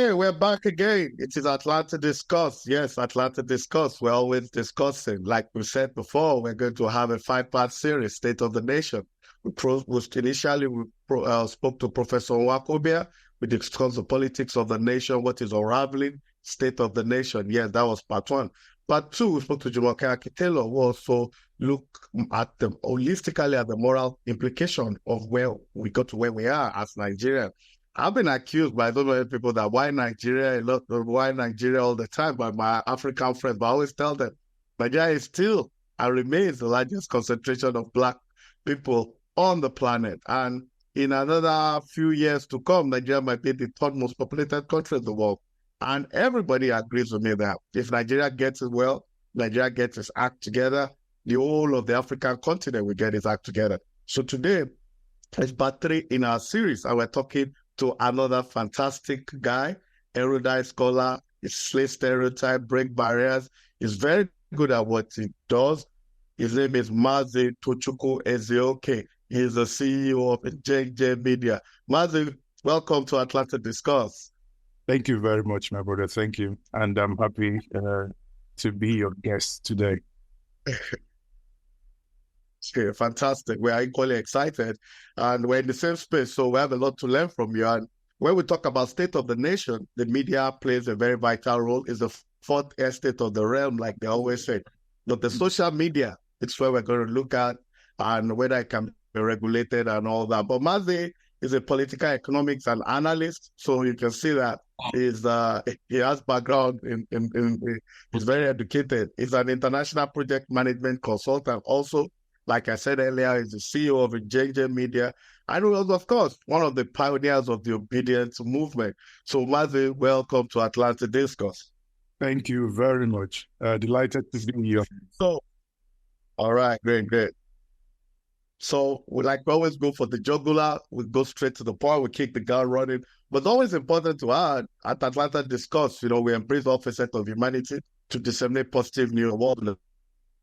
Okay, we're back again. It is Atlanta Discuss. Yes, Atlanta Discuss. We're always discussing. Like we said before, we're going to have a 5-part series, State of the Nation. Initially, spoke to Professor Nwakobia. We discussed the politics of the nation, what is unraveling, State of the Nation. Yes, that was part 1. Part 2, we spoke to Jumoke Akitelo, who also look at the holistically at the moral implication of where we got to where we are as Nigeria. I've been accused by so many people that why Nigeria all the time by my African friends, but I always tell them Nigeria is still and remains the largest concentration of Black people on the planet. And in another few years to come, Nigeria might be the third most populated country in the world. And everybody agrees with me that if Nigeria gets it well, Nigeria gets its act together, the whole of the African continent will get its act together. So today, it's part 3 in our series, and we're talking to another fantastic guy, erudite scholar, is slay stereotype, break barriers. He's very good at what he does. His name is Mazi Tochukwu Ezioke. He's the CEO of JJ Media. Mazi, welcome to Atlanta Discuss. Thank you very much, my brother. Thank you. And I'm happy to be your guest today. Okay, fantastic. We are equally excited, and we're in the same space, so we have a lot to learn from you. And when we talk about state of the nation, the media plays a very vital role. It's the fourth estate of the realm, like they always say. But the social media, it's where we're going to look at and whether it can be regulated and all that. But Mazi is a political economics and analyst, so you can see that he has background he's very educated. He's an international project management consultant also. Like I said earlier, he's the CEO of JJ Media, and he was, of course, one of the pioneers of the Obidients movement. So, Mazi, welcome to Atlanta Discuss. Thank you very much. Delighted to be here. So, all right, great. So, we always go for the jugular. We go straight to the point. We kick the gun running. But it's always important to add, at Atlanta Discuss, we embrace all facets of humanity to disseminate positive news about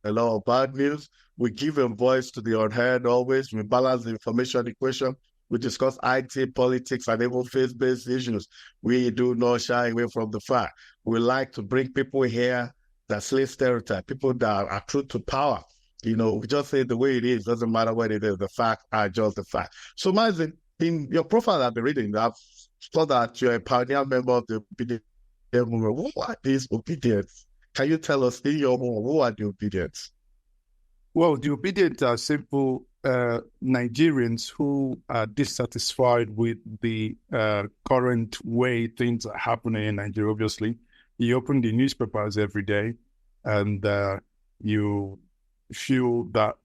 a lot of bad news. We give a voice to the unheard always. We balance the information equation. We discuss IT, politics, and even faith-based issues. We do not shy away from the fact. We like to bring people here that slay stereotype, people that are true to power. We just say the way it is. Doesn't matter what it is. The facts are just the fact. So, Mazi, in your profile I've been reading, I've saw that you're a pioneer member of the Obedience movement. What are these Obedients? Can you tell us, in your home, who are the Obedients? Well, the Obedients are simple Nigerians who are dissatisfied with the current way things are happening in Nigeria. Obviously, you open the newspapers every day and you feel that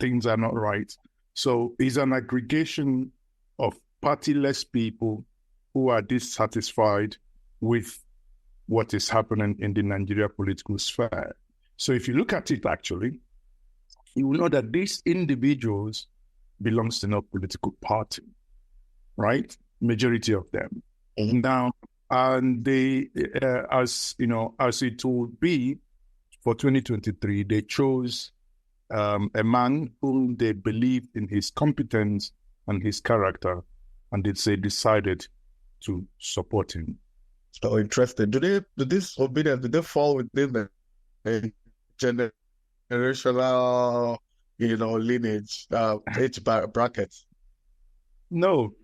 things are not right. So it's an aggregation of partyless people who are dissatisfied with what is happening in the Nigeria political sphere. So if you look at it, actually, you will know that these individuals belongs to no political party, right? Majority of them. Mm-hmm. Now, and they, as it will be for 2023, they chose a man whom they believed in his competence and his character, and they decided to support him. So interesting. Do this Obedience, do they fall within the generational, lineage, age brackets? No,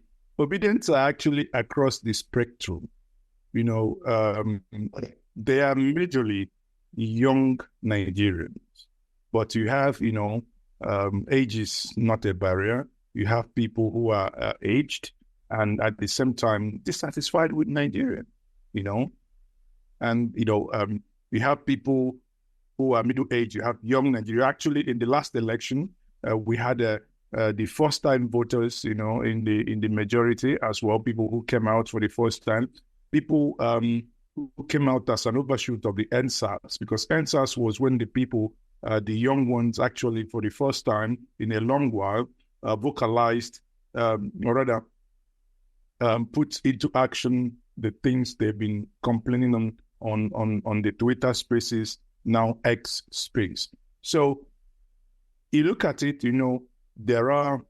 Obedients are actually across the spectrum. They are majorly young Nigerians, but you have, age is not a barrier. You have people who are aged and at the same time dissatisfied with Nigeria. And you have people who are middle age. You have young Nigeria. Actually, in the last election, we had the first-time voters, in the majority as well. People who came out for the first time. People who came out as an overshoot of the NSAS, because NSAS was when the people, the young ones, actually for the first time in a long while, vocalized, or rather, put into action the things they've been complaining on the Twitter spaces, now X space. So you look at it, there are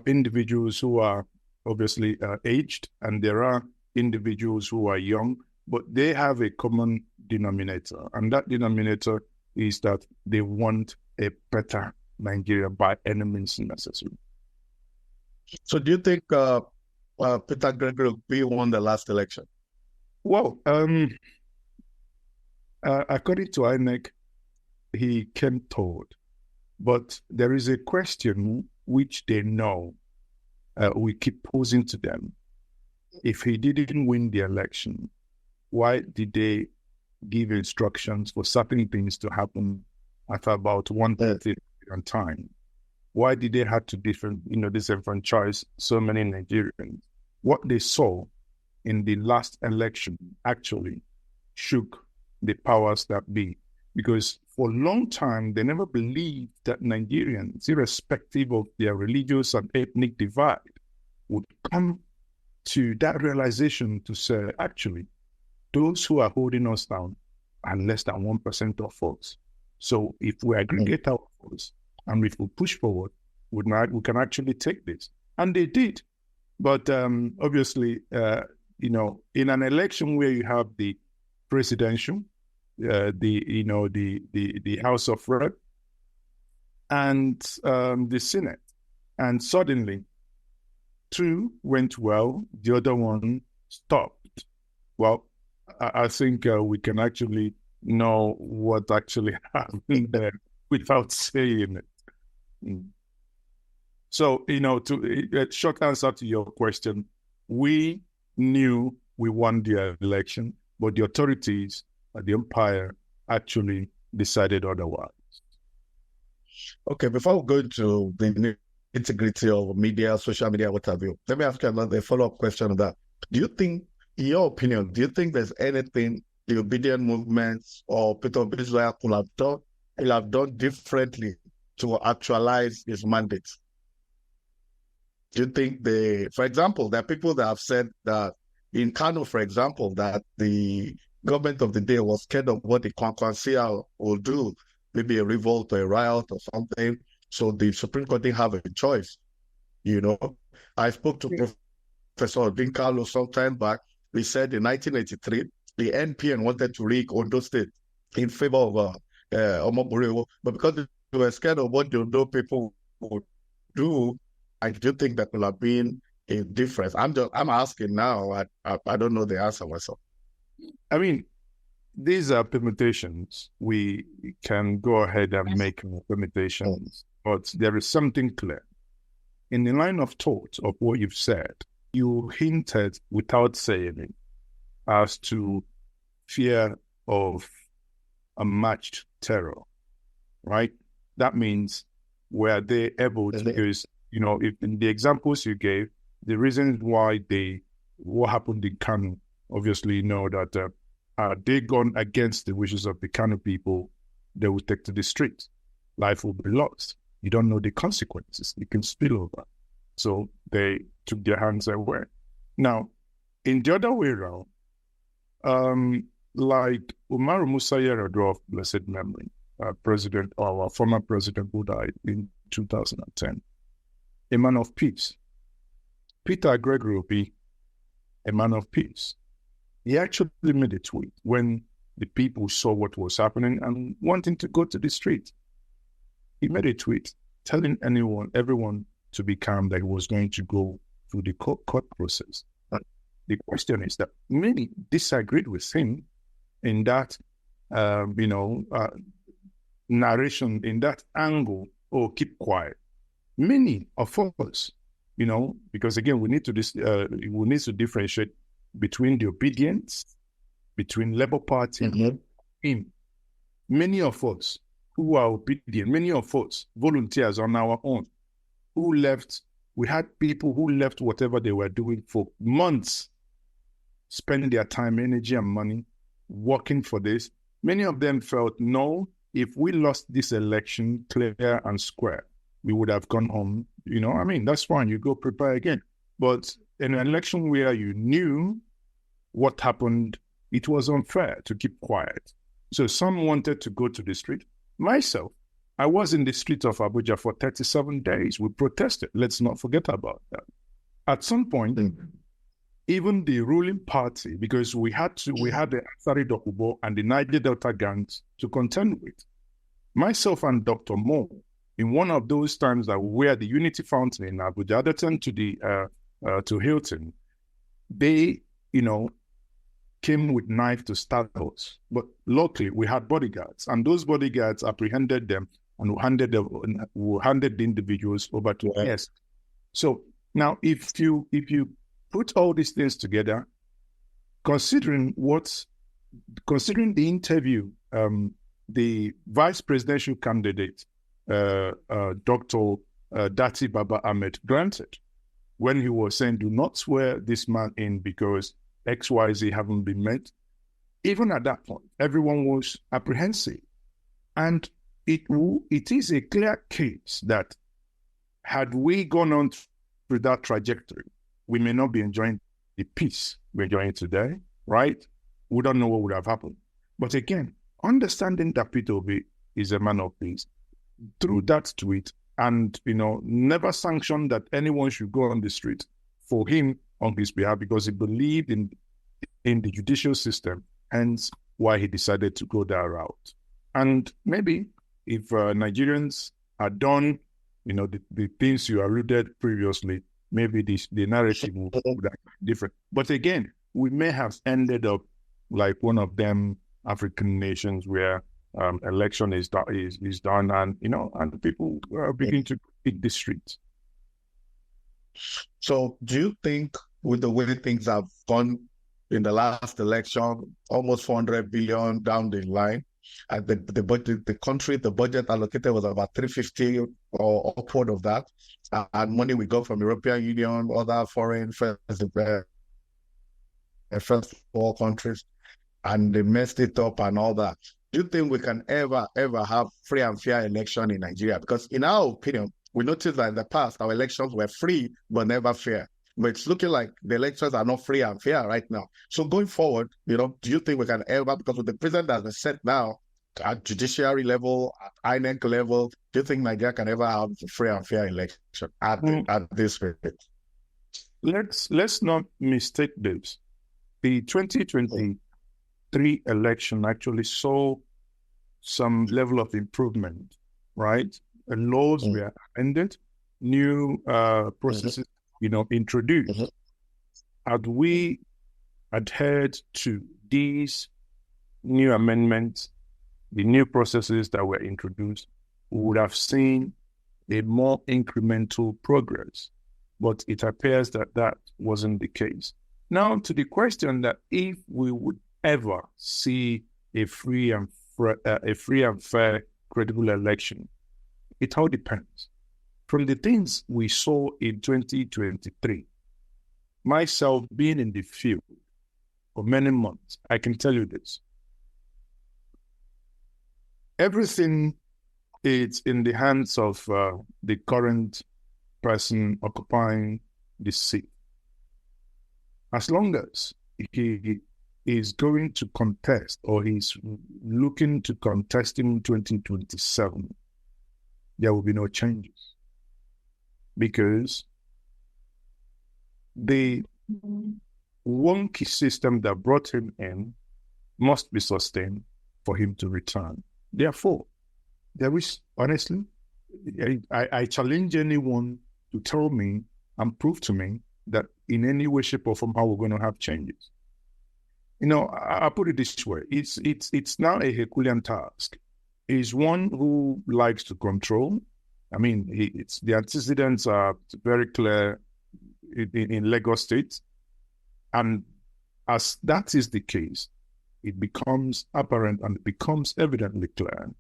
individuals who are obviously aged, and there are individuals who are young, but they have a common denominator. And that denominator is that they want a better Nigeria by any means necessary. So do you think Peter Gregory won the last election? Well, according to INEC, he came third. But there is a question which they know we keep posing to them. If he didn't win the election, why did they give instructions for certain things to happen at about 1:30 on time? Why did they have to disenfranchise so many Nigerians? What they saw in the last election actually shook the powers that be, because for a long time they never believed that Nigerians, irrespective of their religious and ethnic divide, would come to that realization to say, actually, those who are holding us down are less than 1% of votes. So if we aggregate our votes and if we push forward, we can actually take this. And they did. But obviously, in an election where you have the presidential, the House of Rep, and the Senate, and suddenly 2 went well, the other one stopped. Well, I think we can actually know what actually happened there without saying it. So, to short answer to your question, we knew we won the election, but the authorities at the empire actually decided otherwise. Okay, before we go to the integrity of media, social media, what have you, let me ask you another follow-up question on that. Do you think, in your opinion, do you think there's anything the Obidient movements or Peter Obidients could have done differently to actualize his mandate? Do you think for example, there are people that have said that in Kano, for example, that the government of the day was scared of what the Kwankwansia will do, maybe a revolt or a riot or something. So the Supreme Court didn't have a choice. I spoke to Professor Dinkalo some time back. He said in 1983, the NPN wanted to rig Ondo State in favor of Omoburewo, but because they were scared of what the Ondo people would do, I do think that will have been a difference. I'm asking now. I don't know the answer myself. I mean, these are permutations. We can go ahead and make permutations, but there is something clear. In the line of thought of what you've said, you hinted without saying it as to fear of a matched terror, right? That means were they able to, because, if in the examples you gave, the reasons why what happened in Kano, obviously you know that they gone against the wishes of the Kano people, they will take to the streets. Life will be lost. You don't know the consequences. It can spill over. So they took their hands away. Now, in the other way around, like Umaru Musa Yar'Adua of blessed memory, president, or our former president who died in 2010, a man of peace. Peter Gregory Obi, a man of peace. He actually made a tweet when the people saw what was happening and wanting to go to the street. He made a tweet telling everyone to be calm, that he was going to go through the court process. But the question is that many disagreed with him in that, narration, in that angle, keep quiet. Many of us, because again, we need to differentiate between the Obidients, between Labour Party and him. Many of us who are obedient, many of us volunteers on our own, who left. We had people who left whatever they were doing for months, spending their time, energy, and money working for this. Many of them felt, no, if we lost this election clear and square, we would have gone home. That's fine. You go prepare again. But in an election where you knew what happened, it was unfair to keep quiet. So some wanted to go to the street. Myself, I was in the street of Abuja for 37 days. We protested. Let's not forget about that. At some point, even the ruling party, because we had the Asari Dokubo and the Niger Delta gangs to contend with. Myself and Dr. Mo, in one of those times that we were at the Unity Fountain in Abuja, other turn to Hilton, they, came with knife to stab us. But luckily, we had bodyguards, and those bodyguards apprehended them and handed the individuals over to us. So now, if you put all these things together, considering the interview, the vice presidential candidate, Dr. Dati Baba Ahmed, granted, when he was saying, do not swear this man in because XYZ haven't been met, even at that point, everyone was apprehensive. And it is a clear case that had we gone on through that trajectory, we may not be enjoying the peace we're enjoying today, right? We don't know what would have happened. But again, understanding that Peter Obi is a man of peace, through that tweet, and never sanctioned that anyone should go on the street for him on his behalf because he believed in the judicial system, hence why he decided to go that route. And maybe if Nigerians had done, the things you alluded previously, maybe the narrative would have been different. But again, we may have ended up like one of them African nations where election is done, and and people begin to hit the streets. So, do you think, with the way things have gone in the last election, almost 400 billion down the line, and the budget, the budget allocated was about 350 or upward of that, and money we got from European Union, other foreign first world countries, and they messed it up and all that. Do you think we can ever have free and fair election in Nigeria? Because in our opinion, we noticed that in the past, our elections were free, but never fair. But it's looking like the elections are not free and fair right now. So going forward, do you think we can ever, because with the president that is set now, at judiciary level, at INEC level, do you think Nigeria can ever have a free and fair election at this rate? Let's not mistake this. The 2023 election actually saw some level of improvement, right? Laws were amended, new processes, introduced. Had we adhered to these new amendments, the new processes that were introduced, we would have seen a more incremental progress. But it appears that wasn't the case. Now, to the question that if we would ever see a free and fair, credible election, it all depends. From the things we saw in 2023, myself being in the field for many months, I can tell you this. Everything is in the hands of the current person occupying the seat. As long as he is going to contest or he's looking to contest in 2027, there will be no changes. Because the wonky system that brought him in must be sustained for him to return. Therefore, there is, honestly, I challenge anyone to tell me and prove to me that in any way, shape, or form, how we're going to have changes. I put it this way: it's now a Herculean task. He's one who likes to control. I mean, the antecedents are very clear in Lagos State, and as that is the case, it becomes apparent and it becomes evidently clear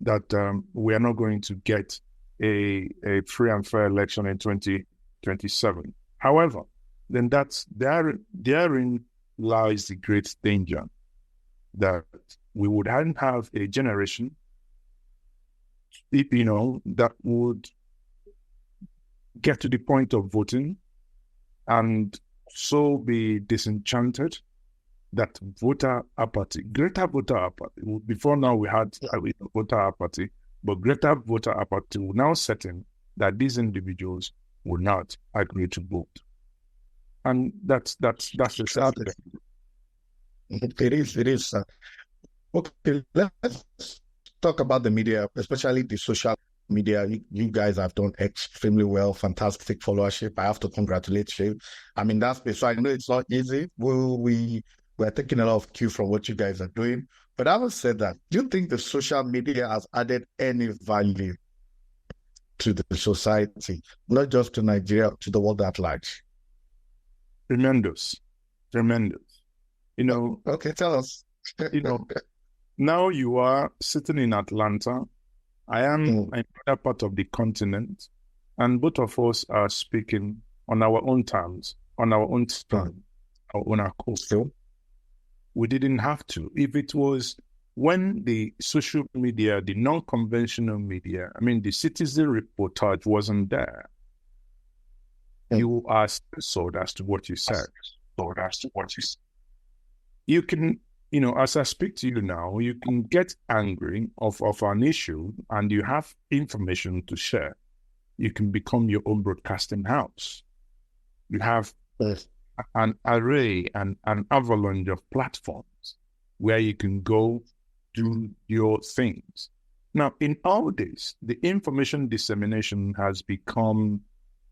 that we are not going to get a free and fair election in 2027. However, then therein lies the great danger that we would have a generation, that would get to the point of voting and so be disenchanted that voter apathy, greater voter apathy. Before now we had voter apathy, but greater voter apathy will now set in that these individuals will not agree to vote. And that's the sad Exactly. thing. It is. It is. Okay, let's talk about the media, especially the social media. You guys have done extremely well, fantastic followership. I have to congratulate you. I mean, that's so I know it's not easy. We're taking a lot of cue from what you guys are doing. But having said that, do you think the social media has added any value to the society, not just to Nigeria, to the world at large? Tremendous. You know, Okay, tell us. you know, now you are sitting in Atlanta. I am in another part of the continent, and both of us are speaking on our own terms, on our own time, our own accord. Still? We didn't have to. If it was when the social media, the non-conventional media, I mean, the citizen reportage wasn't there, you are censored as to what you said. You can, as I speak to you now, you can get angry of an issue and you have information to share. You can become your own broadcasting house. You have an array and an avalanche of platforms where you can go do your things. Now, in all this, the information dissemination has become,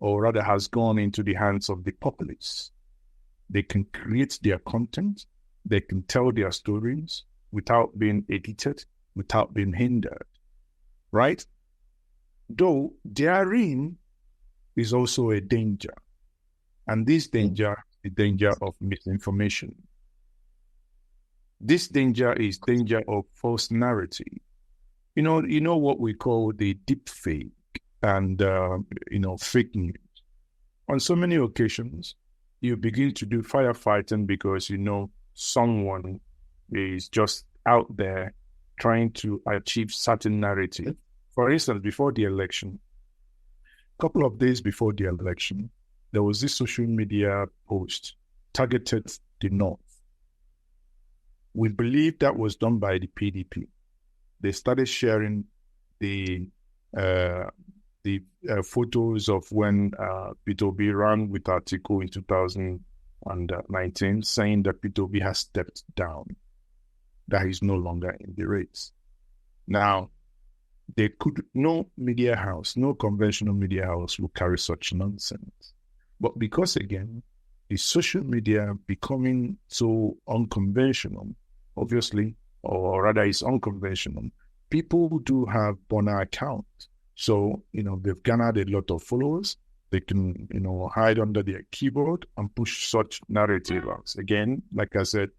or rather has gone into the hands of the populace. They can create their content, they can tell their stories without being edited, without being hindered, right? Though therein is also a danger. And this danger is the danger of misinformation. This danger is danger of false narrative. You know what we call the deep fake and, fake news. On so many occasions, you begin to do firefighting because someone is just out there trying to achieve certain narrative. For instance, before the election, a couple of days before the election, there was this social media post targeted the North. We believe that was done by the PDP. They started sharing the photos of when Peter Obi ran with Atiku in 2019, saying that Peter Obi has stepped down, that he's no longer in the race. Now, no media house, no conventional media house will carry such nonsense. But because, again, the social media becoming so unconventional, obviously, or rather it's unconventional, people do have burner accounts. So, they've garnered a lot of followers. They can, hide under their keyboard and push such narratives. Again, like I said,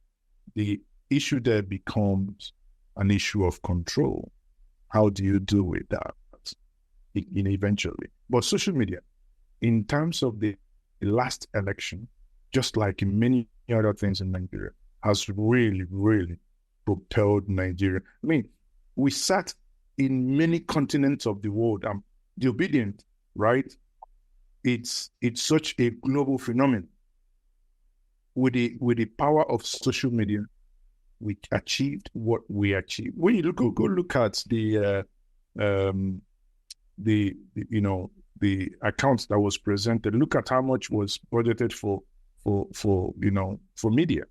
the issue there becomes an issue of control. How do you deal with that eventually? But social media, in terms of the last election, just like in many other things in Nigeria, has really, really propelled Nigeria. I mean, we sat in many continents of the world. The Obidient, right? It's such a global phenomenon. With the power of social media, we achieved what we achieved. When you go look at the accounts that was presented, look at how much was budgeted for media.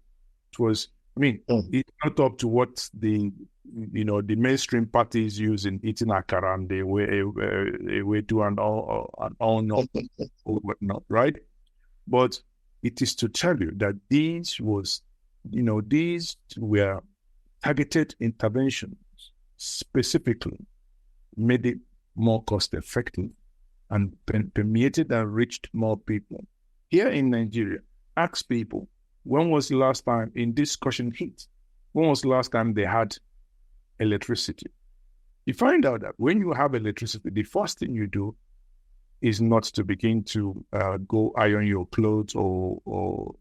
It was, it's not up to what the mainstream parties use in eating akara and the way to and all not or whatnot, right? But it is to tell you that these were targeted interventions, specifically made it more cost effective and permeated and reached more people. Here in Nigeria, ask people, when was the last time in discussion heat? When was the last time they had electricity? You find out that when you have electricity, the first thing you do is not to begin to go iron your clothes or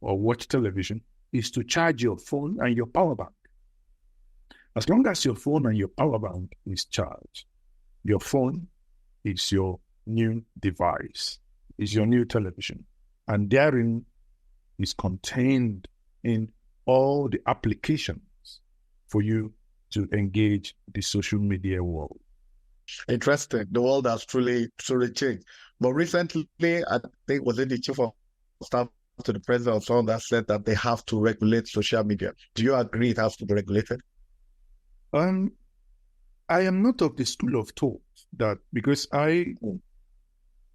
watch television, is to charge your phone and your power bank. As long as your phone and your power bank is charged, your phone is your new device, is your new television. And therein is contained in all the applications for you to engage the social media world. Interesting. The world has truly changed. But recently, I think, was it the chief of staff to the president or someone that said that they have to regulate social media. Do you agree it has to be regulated? I am not of the school of thought that, because I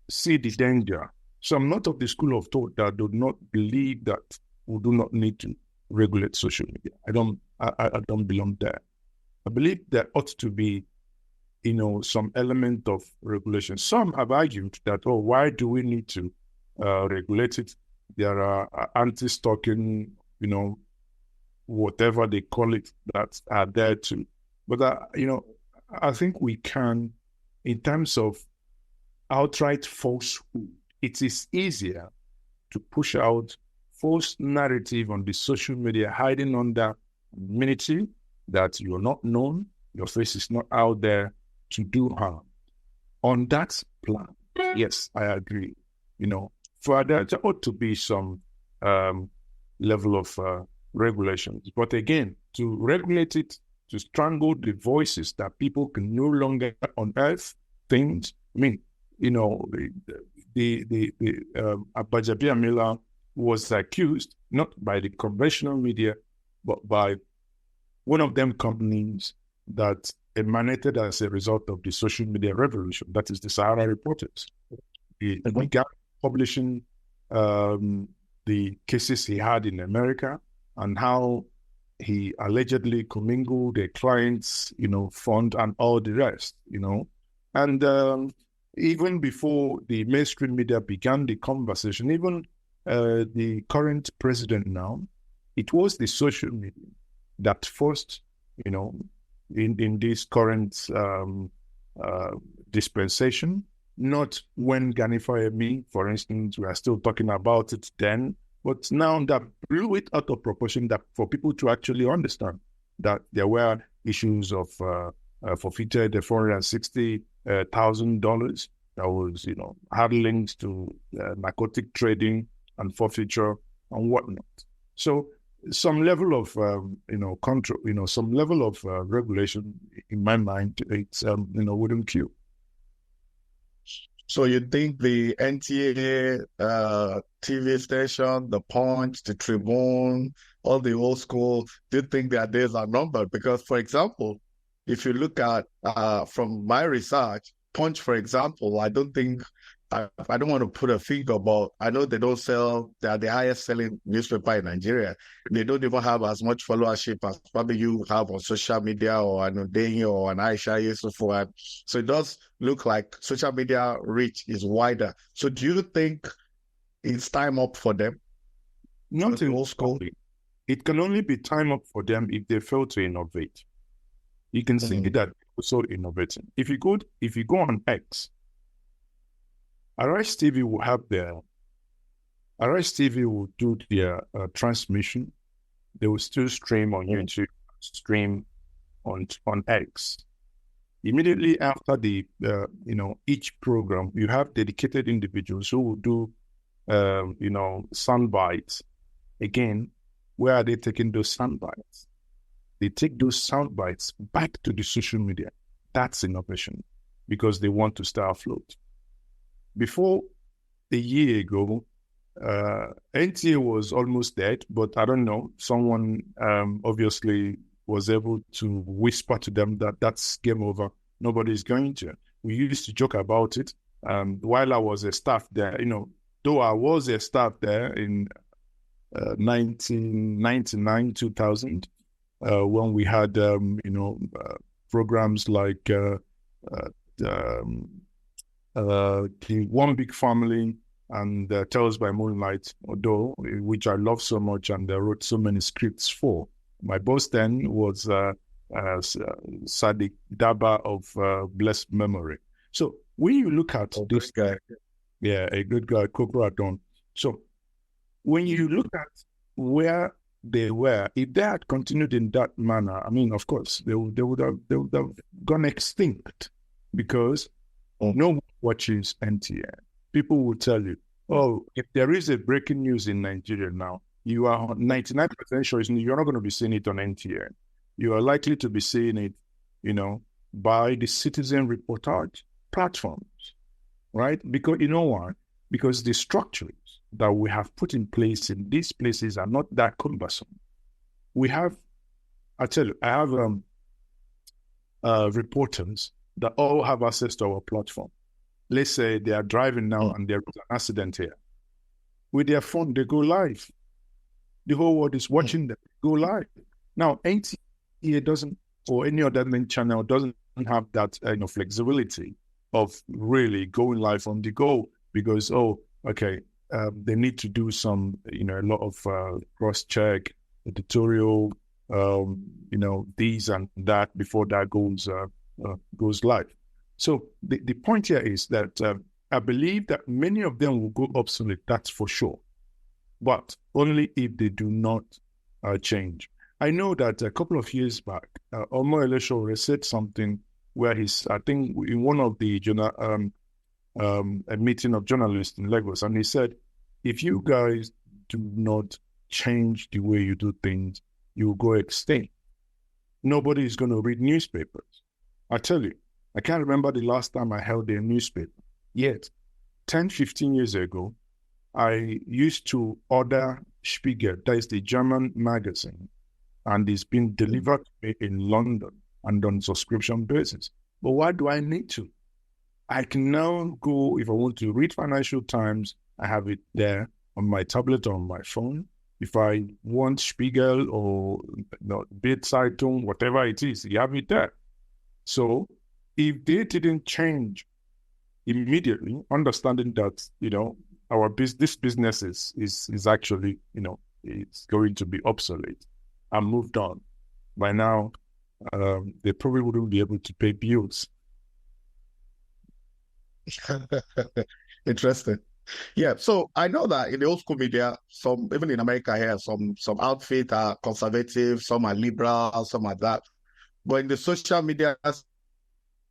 see the danger. So I'm not of the school of thought that do not believe that we do not need to regulate social media. I don't belong there. I believe there ought to be, some element of regulation. Some have argued that, why do we need to regulate it? There are anti-stalking, whatever they call it, that are there too. But, I think we can, in terms of outright falsehood, it is easier to push out false narrative on the social media, hiding under anonymity, that you're not known, your face is not out there to do harm. On that plan, yes, I agree. Further, there ought to be some level of regulations. But again, to regulate it, to strangle the voices that people can no longer unearth things. I mean, the Abajabiamila was accused not by the conventional media, but by one of them companies that emanated as a result of the social media revolution. That is the Sahara Reporters. He began publishing the cases he had in America and how he allegedly commingled a client's, fund and all the rest, And even before the mainstream media began the conversation, even the current president now, it was the social media that first, in this current dispensation, not when Gani Fayemi, for instance, we are still talking about it then, but now that blew it out of proportion, that for people to actually understand that there were issues of forfeited $460,000 that was, had links to narcotic trading and forfeiture and whatnot. So some level of, control, some level of regulation, in my mind, it's, wouldn't kill. So you think the NTA TV station, the Punch, the Tribune, all the old school, do you think their days are numbered? Because, for example, if you look at, from my research, Punch, for example, I don't want to put a figure, but I know they are the highest selling newspaper in Nigeria. They don't even have as much followership as probably you have on social media or an Odeyi or an Aisha Yusufu. So it does look like social media reach is wider. So do you think it's time up for them? Not in old school. It can only be time up for them if they fail to innovate. You can see that also innovating. If you go on X, Arise TV will do their transmission. They will still stream on YouTube, stream on X. Immediately after the each program, you have dedicated individuals who will do sound bites. Again, where are they taking those sound bites? They take those sound bites back to the social media. That's innovation, because they want to stay afloat. Before a year ago, NTA was almost dead, but I don't know, someone obviously was able to whisper to them that that's game over. Nobody's going to. We used to joke about it while I was a staff there, though I was a staff there in 1999, 2000, when we had, programs like the One Big Family and Tales by Moonlight, which I love so much and I wrote so many scripts for. My boss then was Sadiq Daba of blessed memory. So when you look at this guy, a good guy, Kokradon. So when you look at where they were, if they had continued in that manner, I mean, of course, they would have gone extinct, because no one watches NTN. People will tell you, if there is a breaking news in Nigeria now, you are 99% sure you're not going to be seeing it on NTN. You are likely to be seeing it, by the citizen reportage platforms, right? Because you know why? Because the structure is that we have put in place in these places are not that cumbersome. We have, I tell you, I have reporters that all have access to our platform. Let's say they are driving now and there is an accident here. With their phone, they go live. The whole world is watching them go live. Now, NTA doesn't, or any other main channel doesn't have that flexibility of really going live on the go because, they need to do some, a lot of cross-check, editorial, these and that before that goes live. So the point here is that I believe that many of them will go obsolete, that's for sure, but only if they do not change. I know that a couple of years back, Omo Eleshore said something where I think in one of the a meeting of journalists in Lagos, and he said, if you guys do not change the way you do things, you will go extinct. Nobody is going to read newspapers. I tell you, I can't remember the last time I held a newspaper. Yet, 10, 15 years ago, I used to order Spiegel, that is the German magazine, and it's been delivered to me in London and on subscription basis. But why do I need to? I can now go, if I want to read Financial Times, I have it there on my tablet or on my phone. If I want Spiegel or Bild Zeitung, whatever it is, you have it there. So if they didn't change immediately, understanding that, this business is actually, it's going to be obsolete and moved on, by now, they probably wouldn't be able to pay bills. Interesting. Yeah, so I know that in the old school media, even in America here, some outfits are conservative, some are liberal, some are that. But in the social media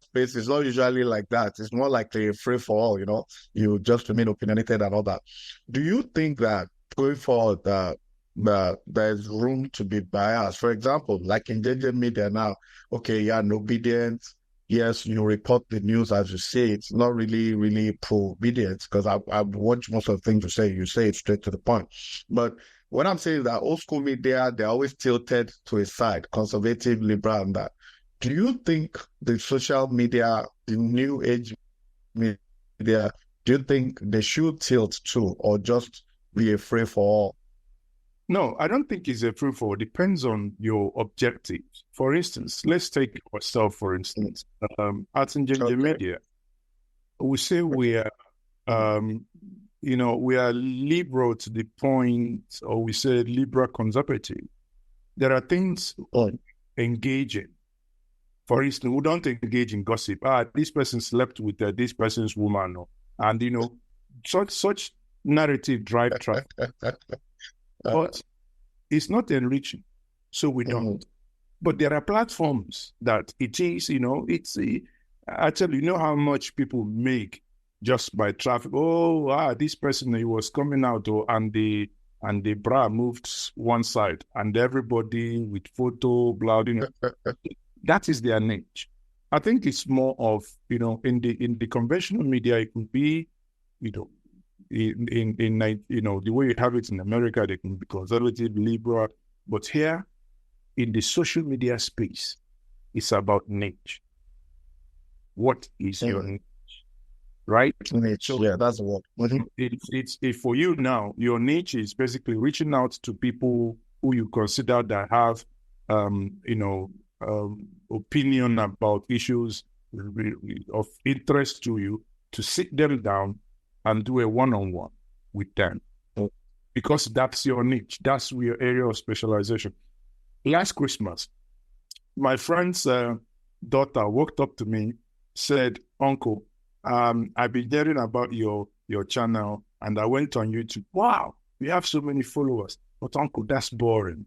space, it's not usually like that. It's more like a free for all, you just remain opinionated and all that. Do you think that going forward, there's room to be biased? For example, like in JJ Media now, okay, you're an obedient. Yes, you report the news as you say. It's not really pro-obedience because I've watched most of the things you say it straight to the point. But what I'm saying is that old school media, they're always tilted to a side, conservative, liberal, and that. Do you think the social media, the new age media, do you think they should tilt to or just be a free for all? No, I don't think it's a free for all. Depends on your objectives. For instance, let's take ourselves, for instance. At JJ Media, we say we are, we are liberal to the point, or we say liberal conservative. There are things engaging. For instance, we don't engage in gossip. This person slept with this person's woman, and such narrative drive traffic. But it's not enriching, so we don't. But there are platforms that it is, it's actually, how much people make just by traffic. This person, he was coming out, and the bra moved one side, and everybody with photo, blah, that is their niche. I think it's more of, in the conventional media, it could be, in the way you have it in America, they can be conservative, liberal, but here in the social media space, it's about niche. What is your niche, right? Niche, so, yeah, that's the word. It's for you now. Your niche is basically reaching out to people who you consider that have, opinion about issues of interest to you, to sit them down and do a one-on-one with them, because that's your niche. That's your area of specialization. Last Christmas, my friend's daughter walked up to me, said, "Uncle, I've been hearing about your channel, and I went on YouTube. Wow, you have so many followers. But Uncle, that's boring."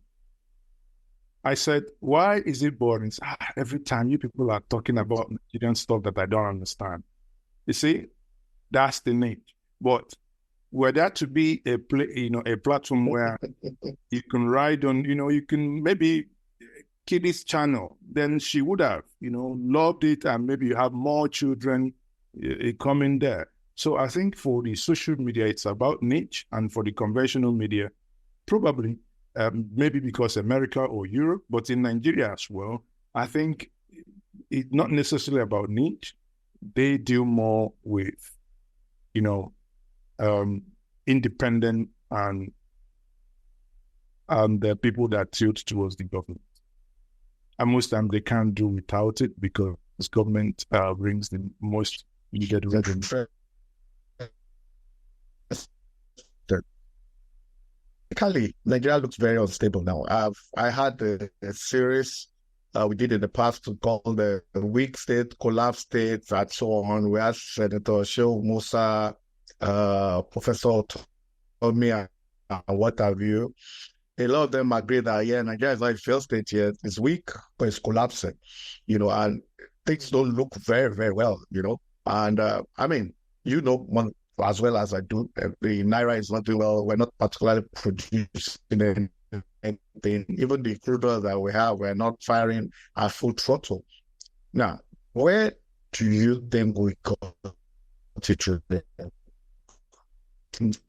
I said, "Why is it boring?" Every time you people are talking about Nigerian stuff that I don't understand. You see, that's the niche. But were there to be a platform where you can ride on, you can maybe Kiddies channel, then she would have, loved it, and maybe you have more children coming there. So I think for the social media, it's about niche, and for the conventional media, probably maybe because America or Europe, but in Nigeria as well, I think it's not necessarily about niche. They deal more with, independent and the people that tilt towards the government. And most times they can't do without it because government brings the most needed revenue. Nigeria looks very unstable now. I had a series we did in the past called the weak state, collapse states, and so on. We had Senator Shehu Musa, Professor Tommy, and what have you. A lot of them agree that, Nigeria is not a failed state yet. It's weak, but it's collapsing, and things don't look very, very well, And one, as well as I do, the Naira is not doing well. We're not particularly producing anything. Even the crude oil that we have, we're not firing at full throttle. Now, where do you think we got to?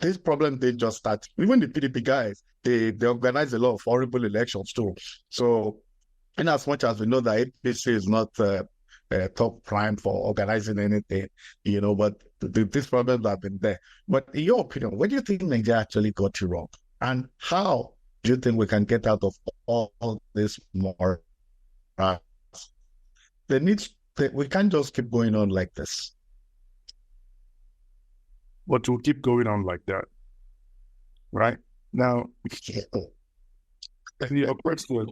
This problem didn't just start. Even the PDP guys, they organize a lot of horrible elections too. So, in as much as we know that APC is not top prime for organizing anything, but these problems have been there. But in your opinion, where do you think Nigeria actually got you wrong? And how do you think we can get out of all this more? We can't just keep going on like this. But we'll keep going on like that, right? Now, your question,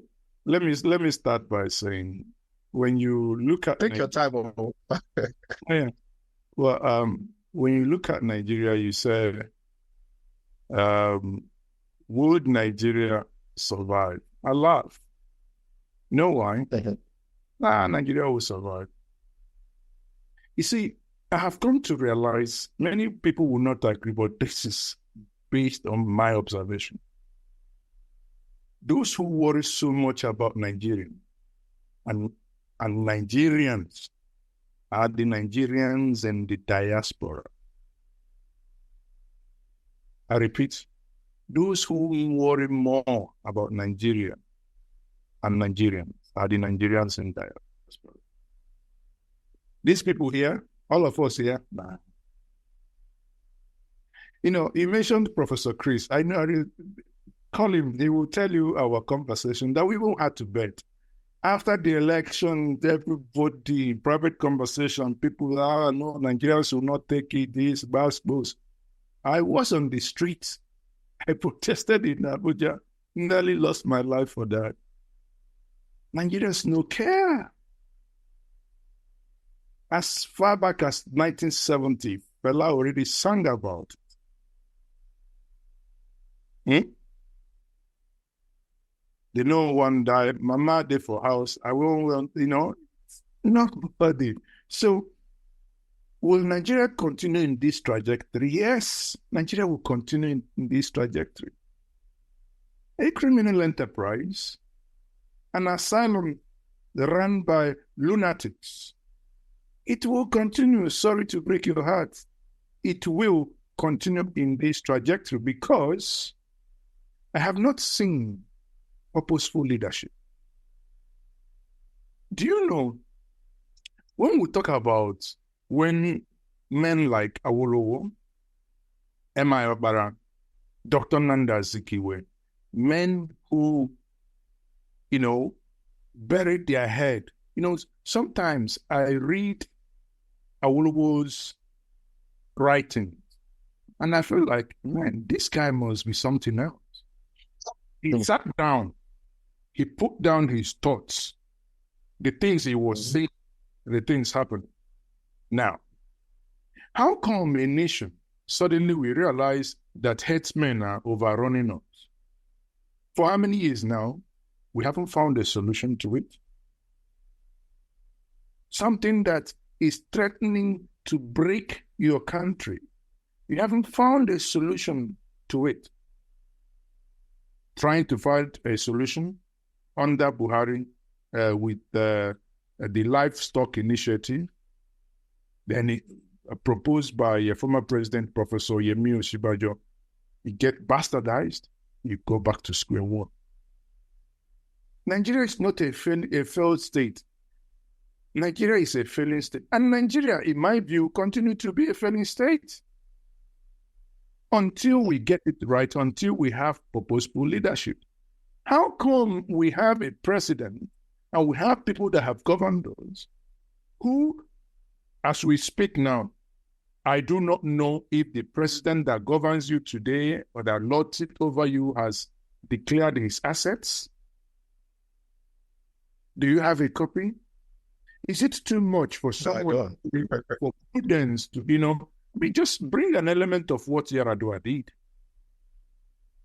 let me start by saying, when you look at your time. Yeah. Well, when you look at Nigeria, you said, would Nigeria survive? I laugh. You know why? Nigeria will survive. You see, I have come to realize many people will not agree, but this is based on my observation. Those who worry so much about Nigeria and Nigerians are the Nigerians in the diaspora. I repeat, those who worry more about Nigeria and Nigerians are the Nigerians in diaspora. These people here, all of us here, nah. You mentioned Professor Chris. I know, call him. He will tell you our conversation that we won't have to bet. After the election, everybody, private conversation, people, no, Nigerians will not take it, this, bus. I was on the streets. I protested in Abuja. Nearly lost my life for that. Nigerians no care. As far back as 1970, Fela already sang about it. They know one died, Mama did for house. I won't, nobody. So, will Nigeria continue in this trajectory? Yes, Nigeria will continue in this trajectory. A criminal enterprise, an asylum run by lunatics. It will continue. Sorry to break your heart. It will continue in this trajectory because I have not seen purposeful leadership. Do you know, when we talk about when men like Awolowo, M.I. Obara, Dr. Nanda Azikiwe, men who, buried their head. Sometimes I read Awolowo's writing and I feel like, man, this guy must be something else. He sat down, he put down his thoughts, the things he was saying, the things happened. Now, how come a nation, suddenly we realize that headsmen are overrunning us? For how many years now, we haven't found a solution to it? Something that is threatening to break your country. You haven't found a solution to it. Trying to find a solution under Buhari with the livestock initiative. Then proposed by former President Professor Yemi Osinbajo, you get bastardized, you go back to square one. Nigeria is not a failed state. Nigeria is a failing state. And Nigeria, in my view, continue to be a failing state until we get it right, until we have purposeful leadership. How come we have a president and we have people that have governed us who, as we speak now, I do not know if the president that governs you today or that lords it over you has declared his assets? Do you have a copy? Is it too much for someone, for prudence to, just bring an element of what Yaradua did?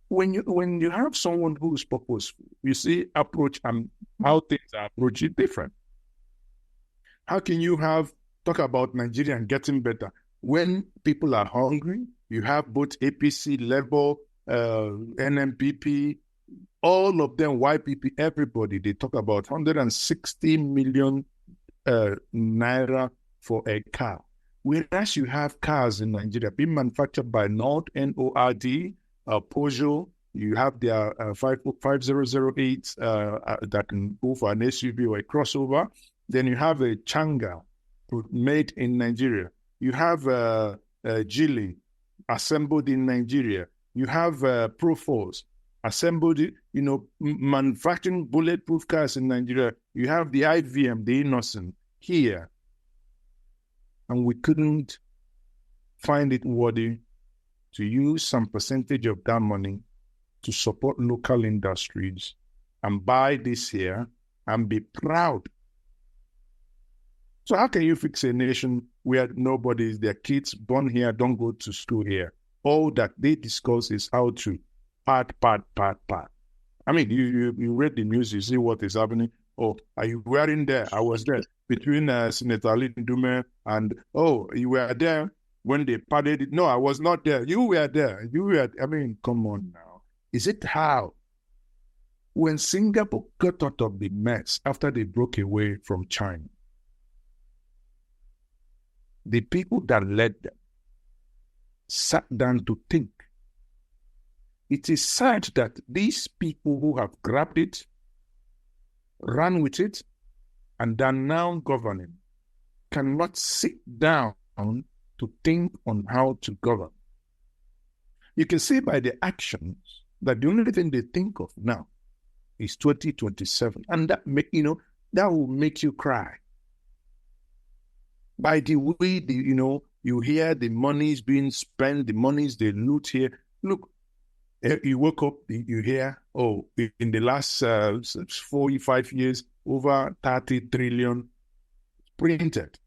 When you have someone who is purposeful, you see approach and how things are approached different. How can you talk about Nigeria and getting better when people are hungry? You have both APC, Labour, NMPP, all of them, YPP, everybody, they talk about 160 million naira for a car. Whereas you have cars in Nigeria being manufactured by Nord, N-O-R-D, Peugeot, you have their 5008 that can go for an SUV or a crossover. Then you have a Changa made in Nigeria. You have Geely assembled in Nigeria. You have Proforce assembled, manufacturing bulletproof cars in Nigeria. You have the IVM, the Innocent here. And we couldn't find it worthy to use some percentage of that money to support local industries and buy this here and be proud. So how can you fix a nation where their kids born here don't go to school here? All that they discuss is how to part. I mean, you read the news, you see what is happening. Oh, are you wearing there? I was there between Senator Ali Ndume and, you were there when they parted it. No, I was not there. You were there. Come on now. Is it how? When Singapore got out of the mess after they broke away from China, the people that led them sat down to think. It is sad that these people who have grabbed it, ran with it, and are now governing cannot sit down to think on how to govern. You can see by the actions that the only thing they think of now is 2027, and that will make you cry. By the way, you hear the monies being spent, the monies they loot here. Look, you wake up, you hear, in the last 4-5 years, over 30 trillion printed.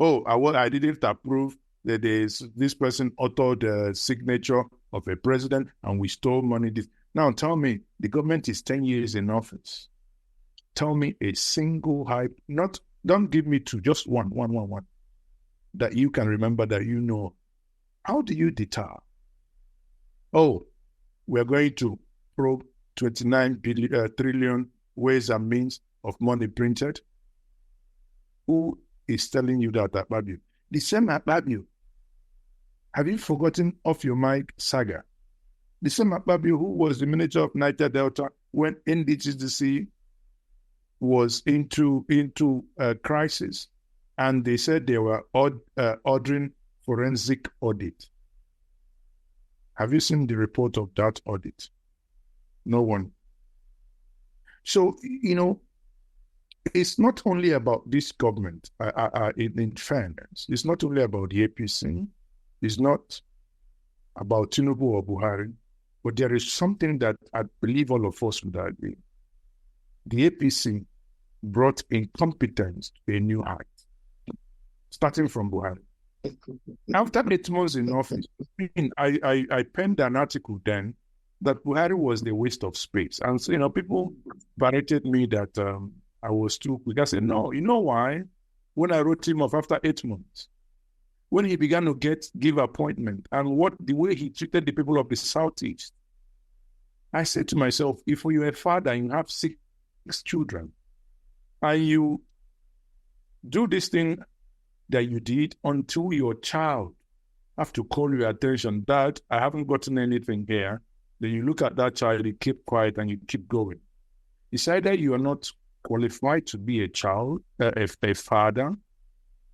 I didn't approve that this person authored the signature of a president and we stole money. Now tell me, the government is 10 years in office. Tell me a single hype, don't give me two, just one, that you can remember, that you know. How do you deter? We're going to probe 29 trillion ways and means of money printed. Who is telling you that Akpabio? The same Akpabio. Have you forgotten off your mic saga? The same Akpabio who was the manager of Niger Delta when NDGDC was into a crisis, and they said they were ordering forensic audit. Have you seen the report of that audit? No one. So, it's not only about this government, in fairness. It's not only about the APC. It's not about Tinubu or Buhari. But there is something that I believe all of us would agree. The APC brought incompetence to a new height, starting from Buhari. After 8 months in office, I penned an article then that Buhari was the waste of space. And so, people berated me that I was too quick. I said, no, you know why? When I wrote him off after 8 months, when he began to give appointment and the way he treated the people of the Southeast, I said to myself, if you're a father and you have 6 children, and you do this thing that you did until your child have to call your attention. Dad, I haven't gotten anything here. Then you look at that child, you keep quiet and you keep going. It's either you are not qualified to be a child, a father,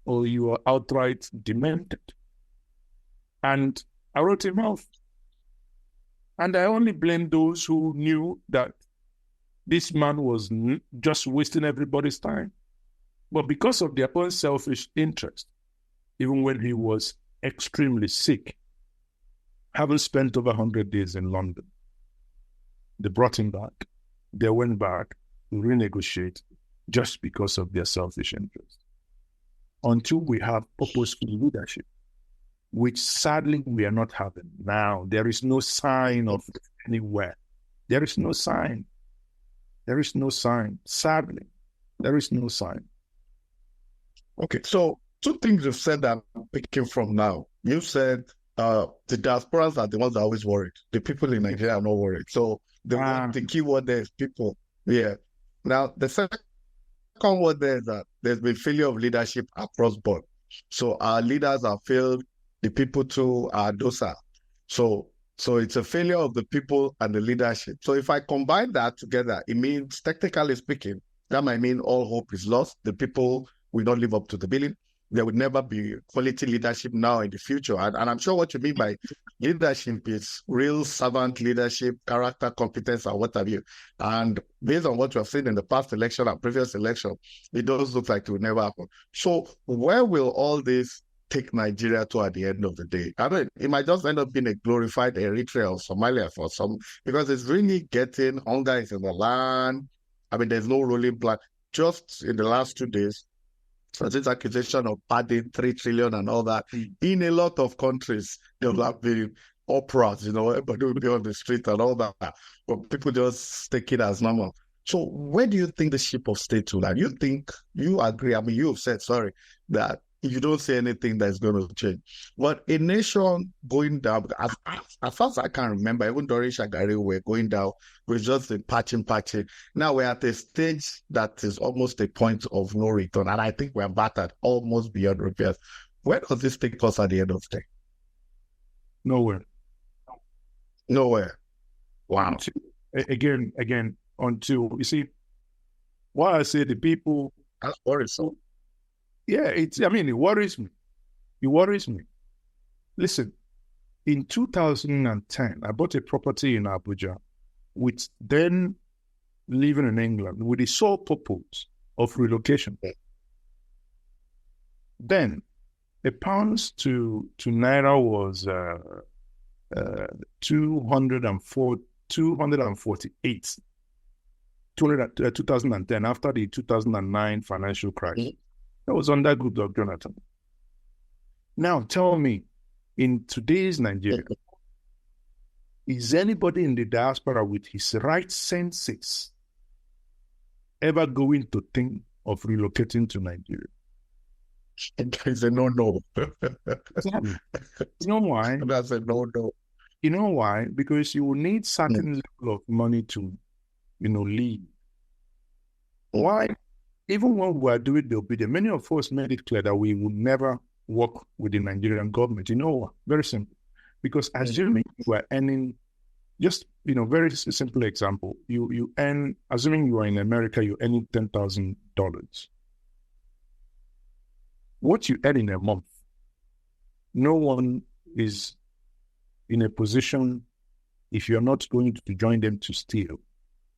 or you are outright demented. And I wrote him off. And I only blame those who knew that this man was just wasting everybody's time. But because of their own selfish interest, even when he was extremely sick, having spent over 100 days in London, they brought him back. They went back to renegotiate just because of their selfish interest. Until we have purposeful leadership, which sadly we are not having now. There is no sign of it anywhere. There is no sign. There is no sign. Sadly, there is no sign. Okay, so two things you've said that I'm picking from now. You said the diasporas are the ones that are always worried. The people in Nigeria are not worried. So the key word there is people. Yeah. Now, the second word there is that there's been failure of leadership across board. So our leaders are failed, the people too are docile. So it's a failure of the people and the leadership. So if I combine that together, it means, technically speaking, that might mean all hope is lost. The people will not live up to the billing. There would never be quality leadership now in the future. And I'm sure what you mean by leadership is real servant leadership, character, competence, and what have you. And based on what you have seen in the past election and previous election, it does look like it will never happen. So where will all this take Nigeria to at the end of the day? I mean, it might just end up being a glorified Eritrea or Somalia for some, because it's really getting, hunger is in the land. I mean, there's no rolling plan. Just in the last 2 days, so this accusation of padding 3 trillion and all that, in a lot of countries, there will have been operas, everybody will be on the street and all that, but people just take it as normal. So where do you think the ship of state will land? You agree, I mean, you've said, that you don't see anything that's going to change. But a nation going down, as far as I can remember, even during Shagari, we're going down, we're just patching. Now we're at a stage that is almost a point of no return. And I think we're battered almost beyond repairs. Where does this take us at the end of the day? Nowhere. Wow. Again, until, you see, why I say the people... That's worrisome. Yeah, it worries me. It worries me. Listen, in 2010, I bought a property in Abuja, with then living in England, with the sole purpose of relocation. Then, a pound to Naira was 248, 2010, after the 2009 financial crisis. That was under Goodluck Jonathan. Now tell me, in today's Nigeria, is anybody in the diaspora with his right senses ever going to think of relocating to Nigeria? It's a no-no. Exactly. You know why? That's a no-no. You know why? Because you will need certain level of money to, leave. Why? Even when we are doing the Obidients, many of us made it clear that we would never work with the Nigerian government. You know what? Very simple. Because assuming you are earning, just, very simple example, you earn, assuming you are in America, you're earning $10,000. What you earn in a month, no one is in a position, if you're not going to join them to steal,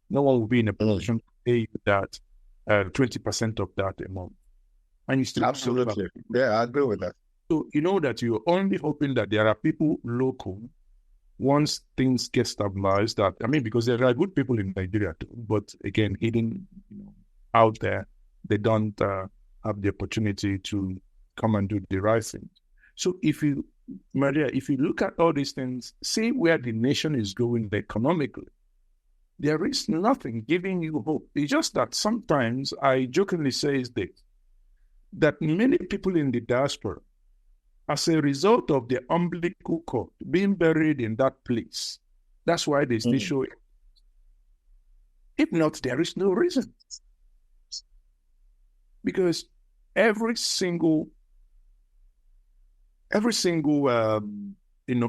no one will be in a position to pay you that 20% of that a month. And you still absolutely. Yeah, I agree with that. So you know that you're only hoping that there are people local, once things get stabilized, because there are good people in Nigeria too, but again, hidden out there, they don't have the opportunity to come and do the right thing. So Maria, if you look at all these things, see where the nation is going economically, there is nothing giving you hope. It's just that sometimes I jokingly say this, that many people in the diaspora, as a result of the umbilical cord being buried in that place, that's why they still show it. If not, there is no reason. Because every single every single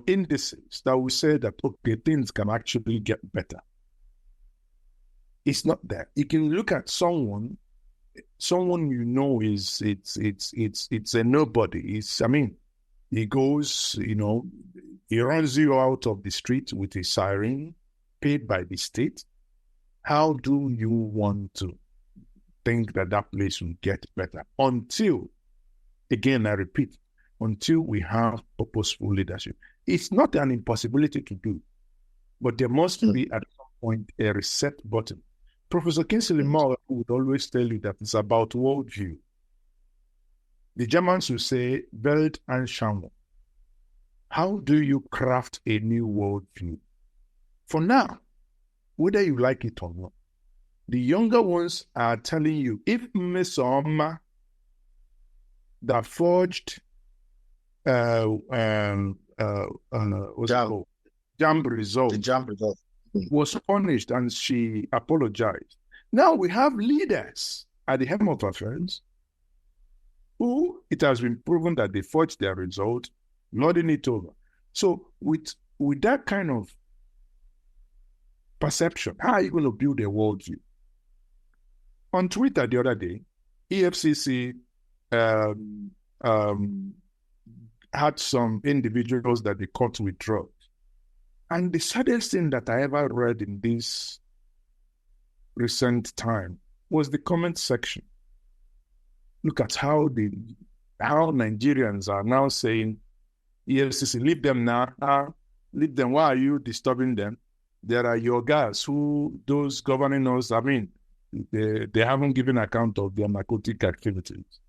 indices that will say that okay, things can actually get better. It's not there. You can look at someone you know it's a nobody. He goes, he runs you out of the street with a siren paid by the state. How do you want to think that place will get better? Until, again, I repeat, until we have purposeful leadership. It's not an impossibility to do, but there must be at some point a reset button. Professor Kingsley Moore would always tell you that it's about worldview. The Germans will say Weltanschauung. How do you craft a new worldview? For now, whether you like it or not, the younger ones are telling you, if Mesoma that forged JAMB result was punished and she apologized. Now we have leaders at the helm of affairs who it has been proven that they forged their result, nodding it over. So with that kind of perception, how are you going to build a worldview? On Twitter the other day, EFCC had some individuals that they caught with drugs. And the saddest thing that I ever read in this recent time was the comment section. Look at how Nigerians are now saying, EFCC, leave them now. Leave them. Why are you disturbing them? There are your guys those governing us, they haven't given account of their narcotic activities.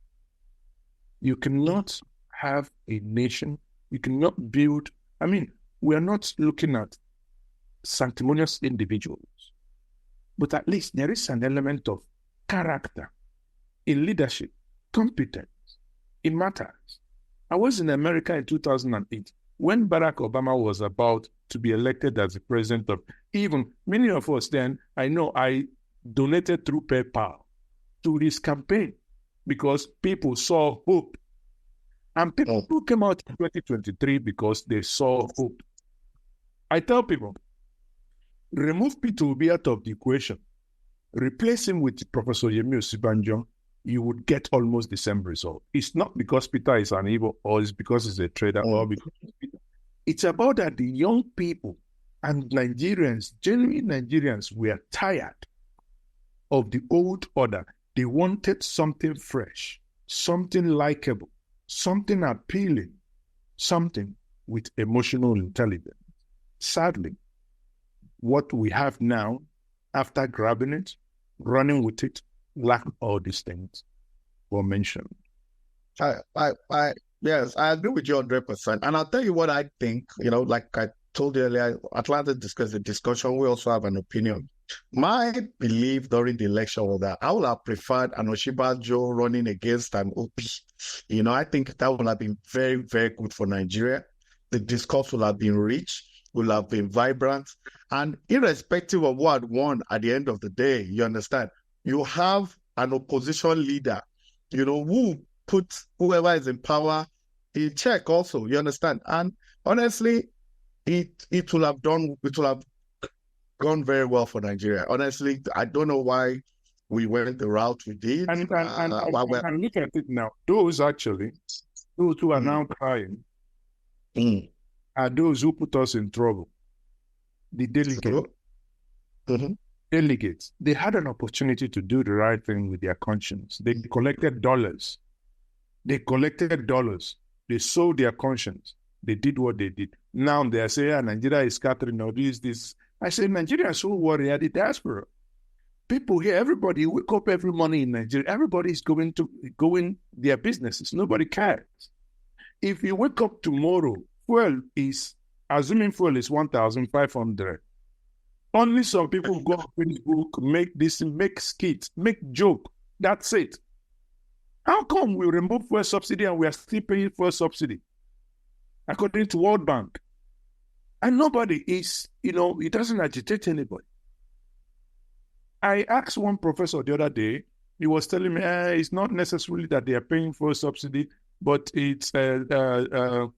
You cannot have a nation. You cannot build. We are not looking at sanctimonious individuals, but at least there is an element of character in leadership, competence. It matters. I was in America in 2008 when Barack Obama was about to be elected as the president of, even many of us then, I know I donated through PayPal to this campaign because people saw hope. And people who came out in 2023 because they saw hope. I tell people, remove Peter Obi out of the equation, replace him with Professor Yemi Osibanjo, you would get almost the same result. It's not because Peter is an evil or it's because he's a trader or because it's about that the young people and Nigerians, genuine Nigerians, were tired of the old order. They wanted something fresh, something likable, something appealing, something with emotional intelligence. Sadly, what we have now, after grabbing it, running with it, lack all these things were mentioned. Yes, I agree with you 100%. And I'll tell you what I think, like I told you earlier, Atlanta discussed the discussion. We also have an opinion. My belief during the election was that I would have preferred an Oshibajo running against an OP. I think that would have been very, very good for Nigeria. The discourse would have been rich, will have been vibrant. And irrespective of what won at the end of the day, you understand, you have an opposition leader, who puts whoever is in power in check also, you understand? And honestly, it will have gone very well for Nigeria. Honestly, I don't know why we went the route we did. And look at it now. Those who are now crying are those who put us in trouble. The delegates, they had an opportunity to do the right thing with their conscience. They collected dollars. They sold their conscience. They did what they did. Now they are saying, Nigeria is scattering or this. I say, Nigerians who worry at the diaspora. People here, everybody wake up every morning in Nigeria. Everybody is going their businesses. Nobody cares. If you wake up tomorrow, assuming fuel is 1,500. Only some people go on Facebook, make skits, make joke. That's it. How come we remove fuel subsidy and we are still paying fuel subsidy? According to World Bank. And nobody is, it doesn't agitate anybody. I asked one professor the other day, he was telling me, it's not necessarily that they are paying fuel subsidy. but it's NNPC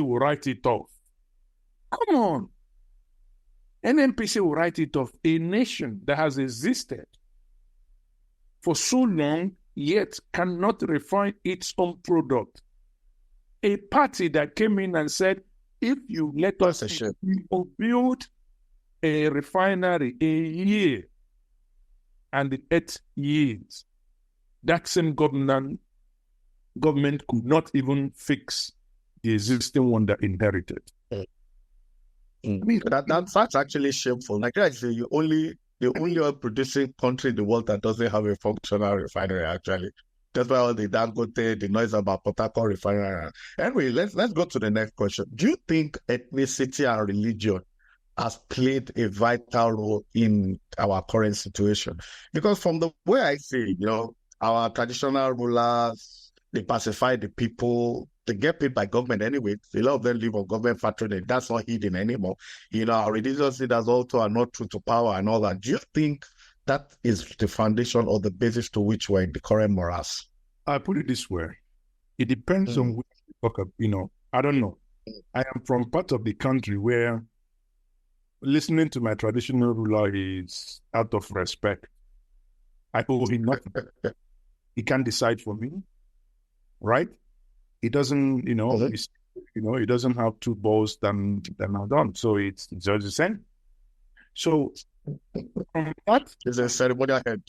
will write it off. Come on. NNPC will write it off. A nation that has existed for so long, yet cannot refine its own product. A party that came in and said, if you let us build a refinery a year, and in 8 years, that same government could not even fix the existing one that inherited. I mean, that's actually shameful. Like I say, the only oil producing country in the world that doesn't have a functional refinery, actually. That's why all the Dangote, the noise about Port Harcourt refinery. Anyway, let's go to the next question. Do you think ethnicity and religion has played a vital role in our current situation? Because from the way I see, our traditional rulers, they pacify the people, they get paid by government anyway. A lot of them live on government patronage. That's not hidden anymore. Our religious leaders also are not true to power and all that. Do you think that is the foundation or the basis to which we're in the current morass? I put it this way. It depends on which I don't know. I am from part of the country where listening to my traditional ruler is out of respect. I owe him nothing. He can't decide for me, right? He doesn't, he doesn't have two balls than I've done. So it's just the same. So from that, it's a ceremonial head.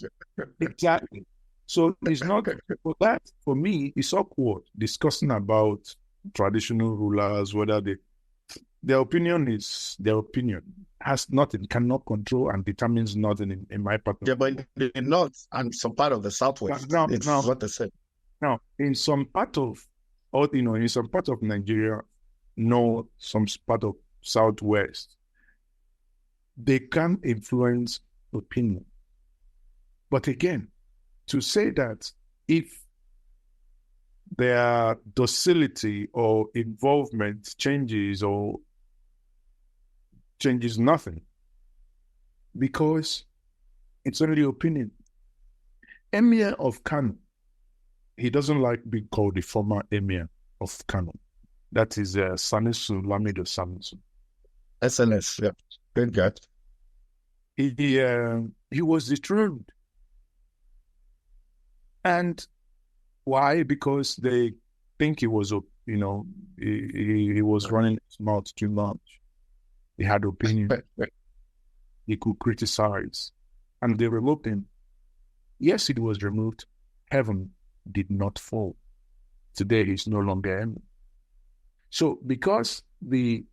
Exactly. So it's not for that. For me, it's awkward discussing about traditional rulers, whether their opinion is their opinion, has nothing, cannot control and determines nothing in my part. Yeah, but in the north and some part of the southwest, it's what they said. Now, in some part of Nigeria, some part of southwest, they can influence opinion. But again, to say that if their docility or involvement changes nothing, because it's only opinion. Emir of Kano, he doesn't like being called the former Emir of Kano. That is Sanusi Lamido Sanusi. SNS, yeah. Good guy. He was dethroned. And why? Because they think he was, he was running his mouth too much. He had opinion. He could criticize. And they removed him. Yes, it was removed. Heaven did not fall. Today, he's no longer Emir. So, because the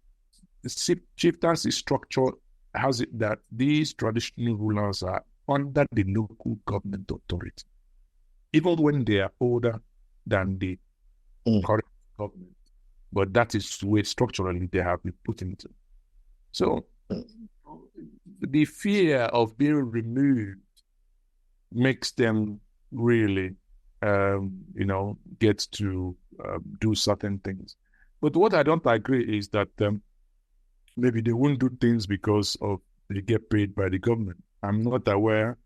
chieftaincy structure has it that these traditional rulers are under the local government authority, even when they are older than the current government. But that is the way structurally they have been put into. So the fear of being removed makes them really, get to do certain things. But what I don't agree is that maybe they won't do things because of they get paid by the government. I'm not aware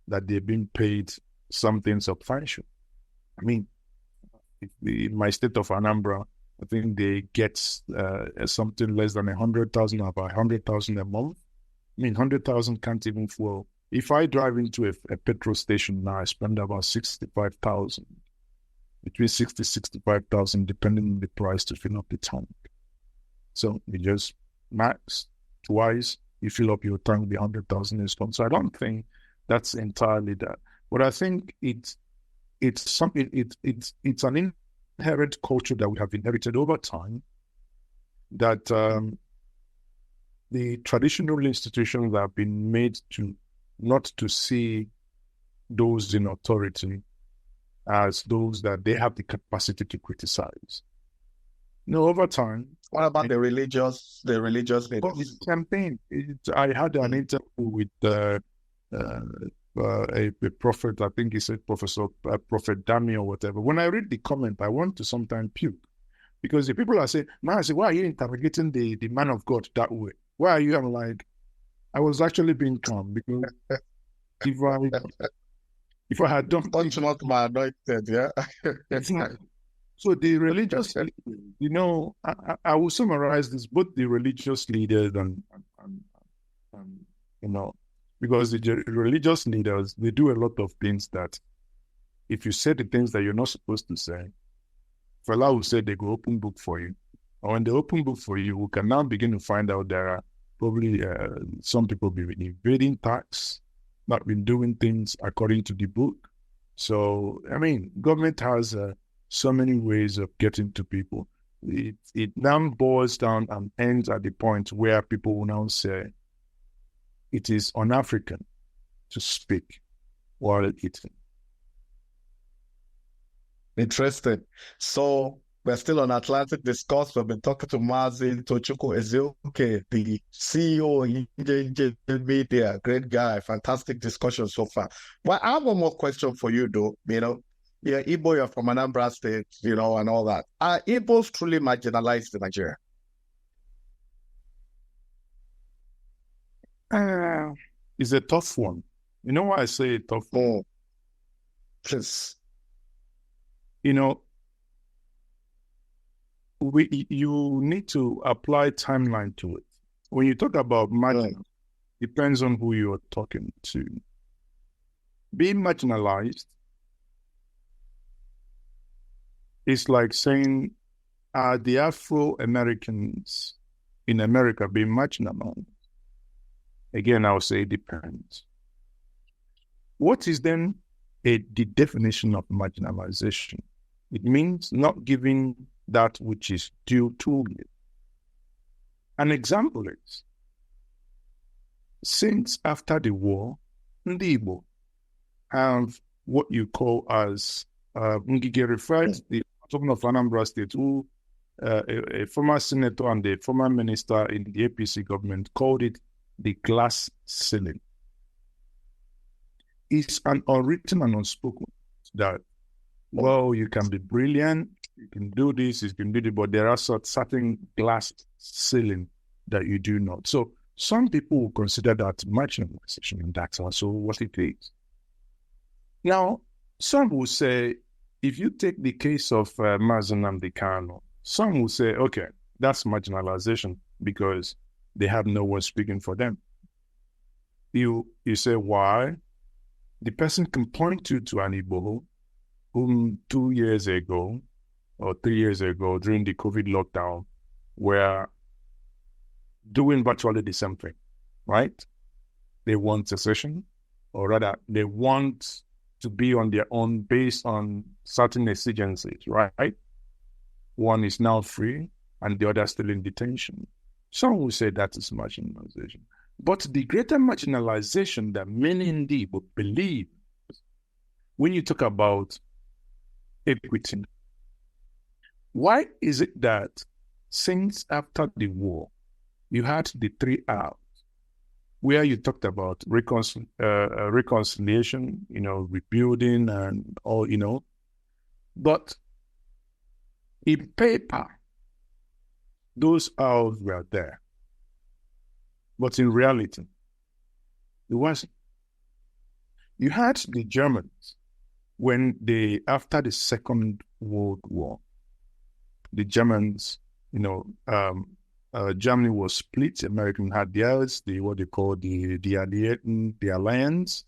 that they're being paid something substantial. I mean, in my state of Anambra, I think they get something less than 100,000, about 100,000 a month. I mean, 100,000 can't even flow. If I drive into a petrol station now, I spend about 65,000, between 60, 65,000, depending on the price to fill up the tank. So you just max twice, you fill up your tank, the 100,000 is gone. So I don't think that's entirely that. But I think it's an inherent culture that we have inherited over time, that the traditional institutions have been made to not to see those in authority as those that they have the capacity to criticize. Over time. What about the religious leaders? Campaign. I had an interview with a prophet, I think he said Prophet Dami or whatever. When I read the comment, I want to sometimes puke. Because the people are saying, man, I say, why are you interrogating the man of God that way? Why are you? I'm like, I was actually being calm because If I had done Touch not my anointed, yeah. exactly. So the religious, I will summarize this, both the religious leaders and because the religious leaders, they do a lot of things that if you say the things that you're not supposed to say, Fela will say they go open book for you. And when they open book for you, we can now begin to find out there are probably some people be evading tax, not been doing things according to the book. So, I mean, government has so many ways of getting to people. It now boils down and ends at the point where people will now say it is un-African to speak while eating. Interesting. So we're still on Atlantic Discourse. We've been talking to Mazi Tochukwu Ezeuke, the CEO of India Media. Great guy. Fantastic discussion so far. Well, I have one more question for you, though. You're Igbo, you're from Anambra State, and all that. Are Igbos truly marginalized in Nigeria? It's a tough one. You know why I say a tough one? Please. You need to apply timeline to it. When you talk about marginal, depends on who you're talking to. Being marginalized is like saying, are the Afro-Americans in America being marginalized? Again, I'll say it depends. What is then the definition of marginalization? It means not giving that which is due to you. An example is, since after the war, Ndi Igbo have what you call as Ngige referred, the talking of Anambra State, who a former senator and a former minister in the APC government called it the glass ceiling. It's an unwritten and unspoken that, well, you can be brilliant, you can do this, you can do it, but there are certain glass ceiling that you do not. So some people will consider that marginalization, and that's also what it is. Now, some will say, if you take the case of Mazi Nnamdi Kanu, some will say, okay, that's marginalization because they have no one speaking for them. You say, why? The person can point you to an Igbo whom 2 years ago or 3 years ago during the COVID lockdown were doing virtually the same thing, right? They want secession, or rather, they want to be on their own based on certain exigencies, right? One is now free and the other still in detention. Some will say that is marginalization. But the greater marginalization that many indeed would believe, when you talk about equity, why is it that since after the war, you had the 3 R's, where you talked about reconciliation, rebuilding and all, but in paper, those R's were there. But in reality, it wasn't. You had the Germans after the Second World War, the Germans, Germany was split. American had theirs, what they call the alliance.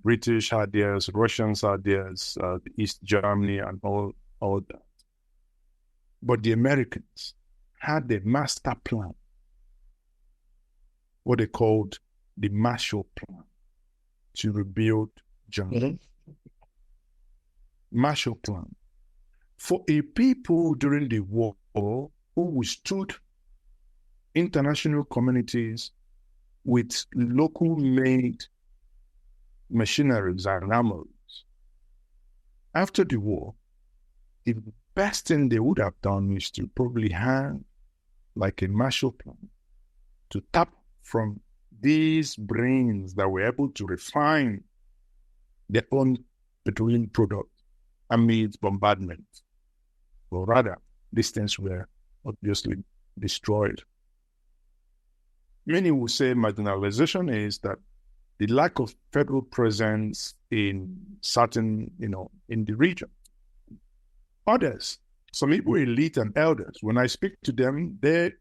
British had theirs, Russians had theirs, East Germany and all that. But the Americans had the master plan, what they called the Marshall Plan, to rebuild Germany. Marshall Plan. For a people during the war who withstood international communities with local-made machineries and armories, after the war, the best thing they would have done is to probably have like a Marshall Plan to tap from these brains that were able to refine their own petroleum product amid bombardment. Or rather, these things were obviously destroyed. Many will say marginalization is that the lack of federal presence in certain, in the region. Others, some Igbo elite and elders, when I speak to them, their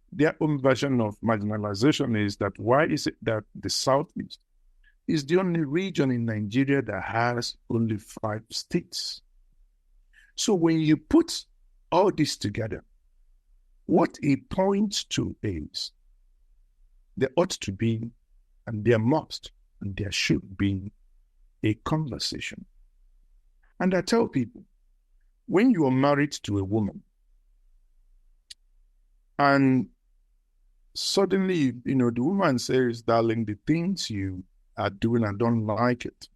own version of marginalization is that why is it that the Southeast is the only region in Nigeria that has only 5 states? So when you put all this together, what it points to is there ought to be, and there must, and there should be a conversation. And I tell people, when you are married to a woman, and suddenly, the woman says, darling, the things you are doing, I don't like it.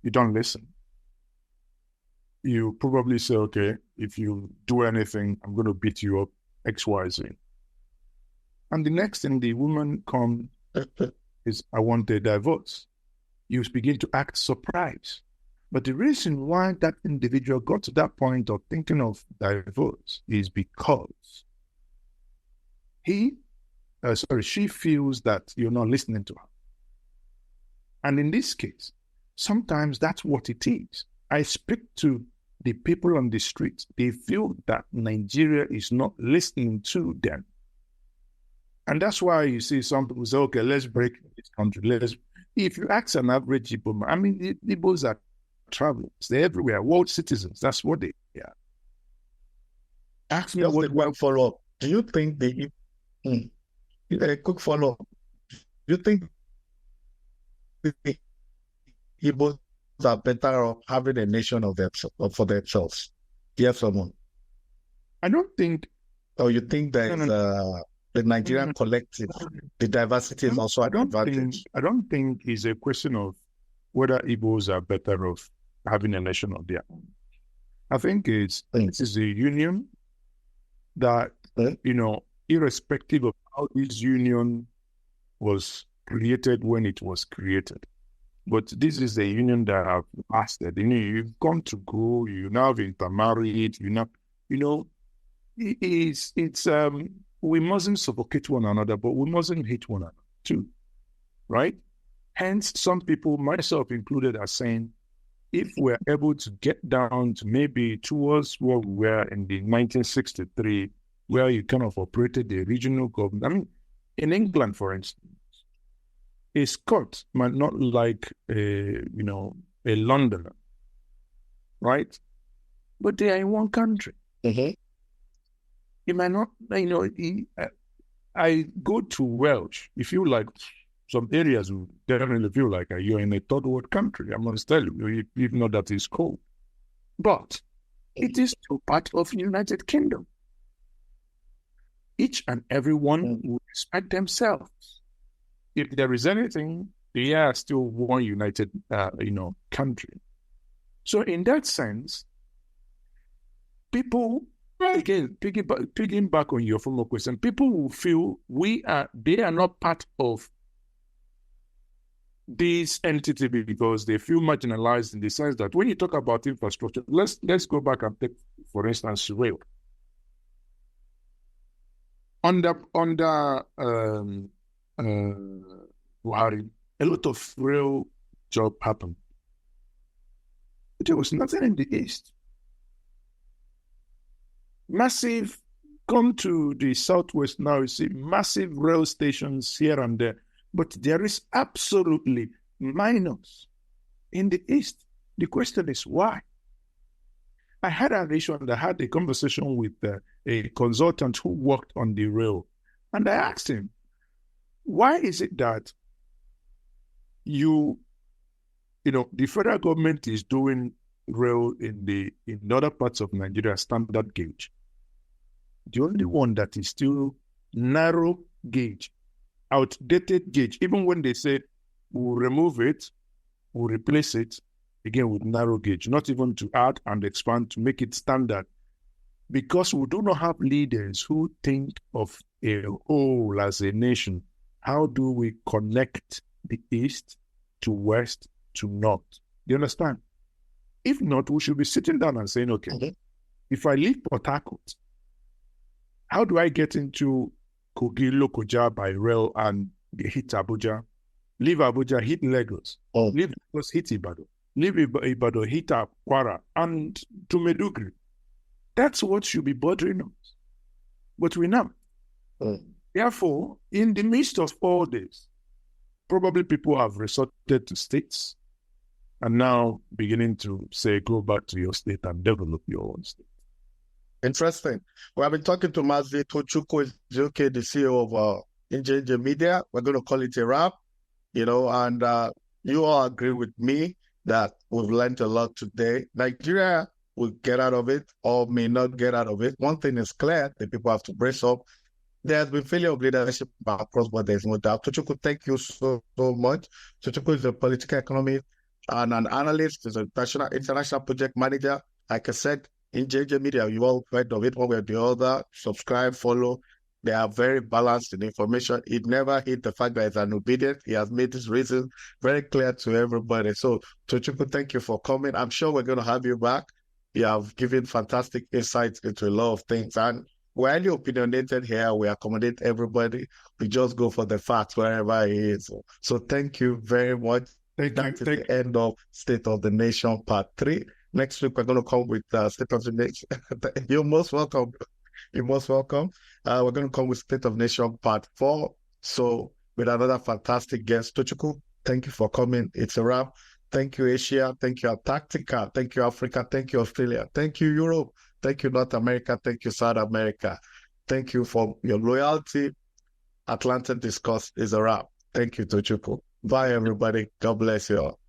You don't listen. You probably say, okay, if you do anything, I'm going to beat you up, X, Y, Z. And the next thing the woman comes is, I want a divorce. You begin to act surprised. But the reason why that individual got to that point of thinking of divorce is because she feels that you're not listening to her. And in this case, sometimes that's what it is. I speak to the people on the streets. They feel that Nigeria is not listening to them. And that's why you see some people say, okay, let's break this country. If you ask an average Igbo, the Igbos are travelers. They're everywhere, world citizens. That's what they are. Ask me one follow-up. Do you think a quick follow-up. Do you think the Igbos are better off having a nation for themselves? Yes or no? I don't think. Or you think that the Nigerian collective, the diversity is also an advantage? I don't think it's a question of whether Igbos are better off having a nation of their own. I think this is a union that, irrespective of how this union was created when it was created. But this is a union that have lasted. You've gone to go, you now have intermarried, we mustn't suffocate one another, but we mustn't hate one another too, right? Hence, some people, myself included, are saying, if we're able to get down to maybe towards what we were in the 1963, where you kind of operated the regional government. In England, for instance, a Scot might not like a Londoner, right? But they are in one country. Mm-hmm. You might not, I go to Welsh. You feel like some areas will definitely feel like you're in a third world country. I must tell you, even though that is cold. But it is still part of the United Kingdom. Each and every one will respect themselves. If there is anything, they are still one united, country. So in that sense, people, again, picking back on your former question, people will feel they are not part of this entity because they feel marginalized in the sense that when you talk about infrastructure, let's go back and take, for instance, rail. Under Buhari, a lot of rail job happened. But there was nothing in the East. Massive, come to the Southwest now, you see massive rail stations here and there, but there is absolutely minus in the East. The question is why? I had a conversation with a consultant who worked on the rail, and I asked him, why is it that the federal government is doing rail in other parts of Nigeria standard gauge? The only one that is still narrow gauge, outdated gauge, even when they say we'll remove it, we'll replace it, again with narrow gauge, not even to add and expand to make it standard. Because we do not have leaders who think of a whole as a nation. How do we connect the East to West to North? Do you understand? If not, we should be sitting down and saying, okay, if I leave Port Harcourt, how do I get into Kogi, Lokoja by rail and they hit Abuja. Leave Abuja, hit Lagos. Oh. Leave Lagos, hit Ibadan. Leave Ibadan, hit Kwara, and to Medugri. That's what should be bothering us. But we know. Therefore, in the midst of all this, probably people have resorted to states and now beginning to say, go back to your state and develop your own state. Interesting. We have been talking to Mazi Tochukwu, the CEO of NJJ Media. We're going to call it a wrap, and you all agree with me that we've learned a lot today. Nigeria will get out of it or may not get out of it. One thing is clear, the people have to brace up. There has been failure of leadership across, but there's no doubt. Tochukwu, thank you so much. Tochukwu is a political economist and an analyst. He's an international project manager. Like I said, in JJ Media, you all heard of it one way or the other. Subscribe, follow. They are very balanced in information. It never hid the fact that it's an obedient. He has made his reasons very clear to everybody. So, Tochukwu, thank you for coming. I'm sure we're going to have you back. You have given fantastic insights into a lot of things. And we're highly opinionated here. We accommodate everybody. We just go for the facts wherever it is. So thank you very much. That's the end of State of the Nation Part 3. Next week, we're going to come with State of the Nation. You're most welcome. You're most welcome. We're going to come with State of Nation Part 4. So with another fantastic guest, Tochukwu, thank you for coming. It's a wrap. Thank you, Asia. Thank you, Antarctica. Thank you, Africa. Thank you, Australia. Thank you, Europe. Thank you, North America. Thank you, South America. Thank you for your loyalty. Atlantic Discourse is a wrap. Thank you, Tochukwu. Bye, everybody. God bless you all.